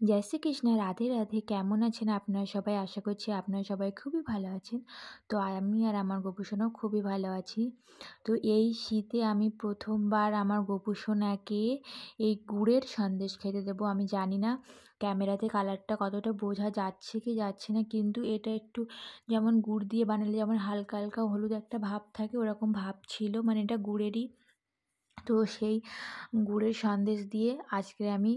জয় শ্রীকৃষ্ণ, রাধে রাধে। কেমন আছেন আপনারা সবাই? আশা করছি আপনারা সবাই খুবই ভালো আছেন। তো আমি আর আমার গোপু সোনাও খুবই ভালো আছি। তো এই শীতে আমি প্রথমবার আমার গোপু সোনাকে এই গুড়ের সন্দেশ খেতে দেবো। আমি জানি না ক্যামেরাতে কালারটা কতটা বোঝা যাচ্ছে কি যাচ্ছে না, কিন্তু এটা একটু যেমন গুড় দিয়ে বানালে যেমন হালকা হালকা হলুদ একটা ভাব থাকে, ওরকম ভাব ছিল, মানে এটা গুড়েরই। তো সেই গুড়ের সন্দেশ দিয়ে আজকে আমি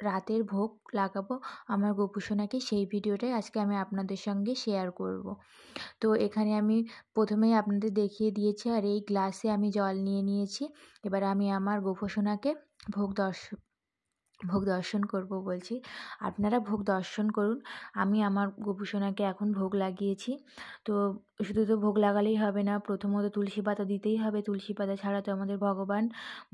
রাতের ভোগ লাগাবো আমার গোপু সোনাকে। সেই ভিডিওটাই আজকে আমি আপনাদের সঙ্গে শেয়ার করব। তো এখানে আমি প্রথমেই আপনাদের দেখিয়ে দিয়েছি, আর এই গ্লাসে আমি জল নিয়ে নিয়েছি। এবার আমি আমার গোপু সোনাকে ভোগ দর্শন করব বলছি, আপনারা ভোগ দর্শন করুন। আমি আমার গোপু সোনাকে এখন ভোগ লাগিয়েছি। তো শুধু তো ভোগ লাগালেই হবে না, প্রথমত তুলসী পাতা দিতেই হবে। তুলসী পাতা ছাড়া তো আমাদের ভগবান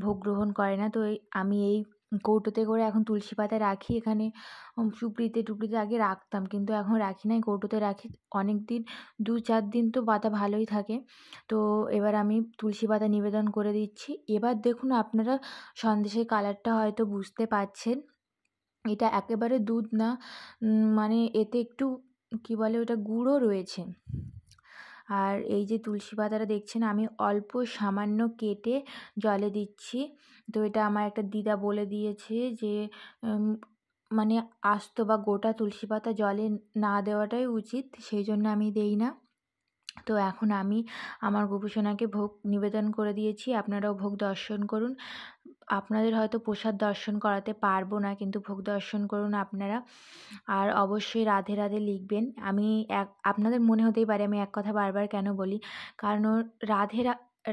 ভোগ গ্রহণ করে না। তো আমি এই কৌটোতে করে এখন তুলসী পাতা রাখি। এখানে টুপড়িতে আগে রাখতাম, কিন্তু এখন রাখি নাই, কৌটোতে রাখি। অনেক দিন 2-4 দিন তো পাতা ভালোই থাকে। তো এবার আমি তুলসী পাতা নিবেদন করে দিচ্ছি। এবার দেখুন আপনারা সন্দেশের কালারটা হয়তো বুঝতে পারছেন। এটা একেবারে দুধ না, মানে এতে একটু কী বলে ওটা, গুড়ও রয়েছে। আর এই যে তুলসী পাতাটা দেখছেন আমি অল্প সামান্য কেটে জলে দিচ্ছি। তো এটা আমার একটা দিদা বলে দিয়েছে যে মানে আস্ত বা গোটা তুলসী পাতা জলে না দেওয়াটাই উচিত, সেই জন্য আমি দেই না। তো এখন আমি আমার গোপু সোনাকে ভোগ নিবেদন করে দিয়েছি। আপনারাও ভোগ দর্শন করুন। আপনাদের হয়তো প্রসাদ দর্শন করাতে পারবো না, কিন্তু ভোগ দর্শন করুন আপনারা। আর অবশ্যই রাধে রাধে লিখবেন। আমি আপনাদের মনে হতেই পারে আমি এক কথা বারবার কেন বলি, কারণ রাধে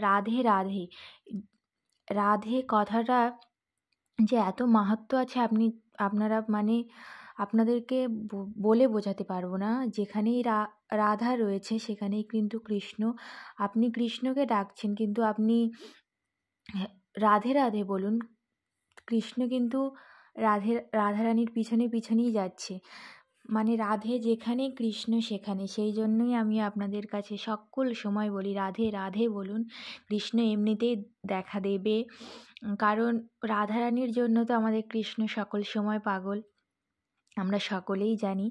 রাধে রাধে রাধে কথাটা যে এত মাহাত্ম্য আছে, আপনারা মানে আপনাদেরকে বলে বোঝাতে পারবো না। যেখানেই রাধা রয়েছে সেখানেই কিন্তু কৃষ্ণ। আপনি কৃষ্ণকে ডাকছেন, কিন্তু আপনি রাধে রাধে বলুন। কৃষ্ণ কিন্তু রাধারানীর পিছনে পিছনেই যাচ্ছে, মানে রাধে যেখানে কৃষ্ণ সেখানে। সেই জন্যই আমি আপনাদের কাছে সকল সময় বলি রাধে রাধে বলুন। কৃষ্ণ এমনিতেই দেখা দেবে, কারণ রাধারানীর জন্য তো আমাদের কৃষ্ণ সকল সময় পাগল, আমরা সকলেই জানি।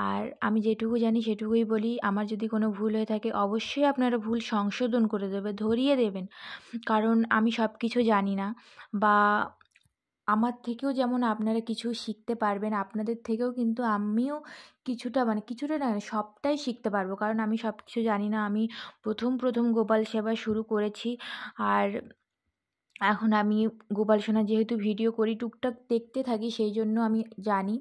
আর আমি যেটুকু জানি সেটুকুই বলি। আমার যদি কোনো ভুল হয়ে থাকে অবশ্যই আপনারা ভুল সংশোধন করে ধরিয়ে দেবেন, কারণ আমি সব কিছু জানি না। বা আমার থেকেও যেমন আপনারা কিছু শিখতে পারবেন, আপনাদের থেকেও কিন্তু আমিও কিছুটা না, সবটাই শিখতে পারবো, কারণ আমি সব কিছু জানি না। আমি প্রথম গোপাল সেবা শুরু করেছি। আর এখন আমি গোপাল সোনার যেহেতু ভিডিও করি, টুকটাক দেখতে থাকি, সেই জন্য আমি জানি।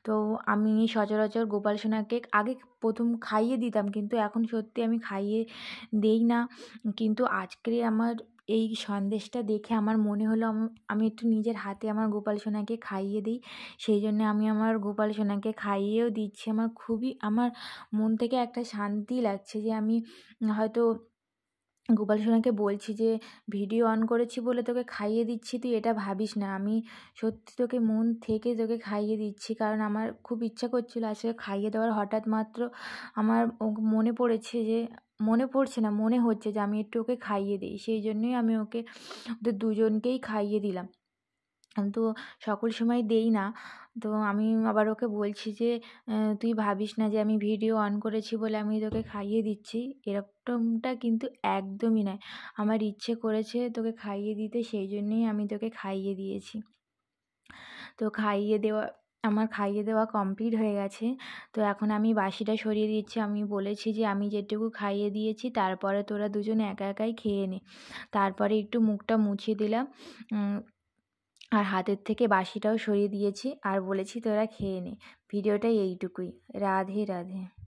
তো আমি সচরাচর গোপাল সোনাকে আগে প্রথম খাইয়ে দিতাম, কিন্তু এখন সত্যি আমি খাইয়ে দেই না। কিন্তু আজকে আমার এই সন্দেশটা দেখে আমার মনে হলো আমি একটু নিজের হাতে আমার গোপাল সোনাকে খাইয়ে দিই। সেই জন্য আমি আমার গোপাল সোনাকে খাইয়েও দিচ্ছি। আমার মন থেকে একটা শান্তি লাগছে যে আমি হয়তো গোপাল সোনাকে বলছি যে ভিডিও অন করেছি বলে তোকে খাইয়ে দিচ্ছি, তুই এটা ভাবিস না, আমি সত্যি তোকে মন থেকে তোকে খাইয়ে দিচ্ছি। কারণ আমার খুব ইচ্ছা করছিলো আজকে খাইয়ে দেওয়ার, হঠাৎ মাত্র আমার মনে পড়ছে না, মনে হচ্ছে যে আমি একটু ওকে খাইয়ে দিই। সেই জন্যই আমি ওদের দুজনকেই খাইয়ে দিলাম। তো সকল সময় দেই না। তো আমি আবার ওকে বলছি যে তুই ভাবিস না যে আমি ভিডিও অন করেছি বলে আমি তোকে খাইয়ে দিচ্ছি, এরকমটা কিন্তু একদমই নয়। আমার ইচ্ছে করেছে তোকে খাইয়ে দিতে, সেই জন্যই আমি তোকে খাইয়ে দিয়েছি। তো আমার খাইয়ে দেওয়া কমপ্লিট হয়ে গেছে। তো এখন আমি বাসিটা সরিয়ে দিচ্ছি। আমি বলেছি যে আমি যেটুকু খাইয়ে দিয়েছি তারপরে তোরা দুজন একা একাই খেয়ে নে। তারপরে একটু মুখটা মুছিয়ে দিলাম, আর হাতের থেকে বাসিটাও সরিয়ে দিয়েছি, আর বলেছি তোরা খেয়ে নে। ভিডিওটা এইটুকুই। রাধে রাধে।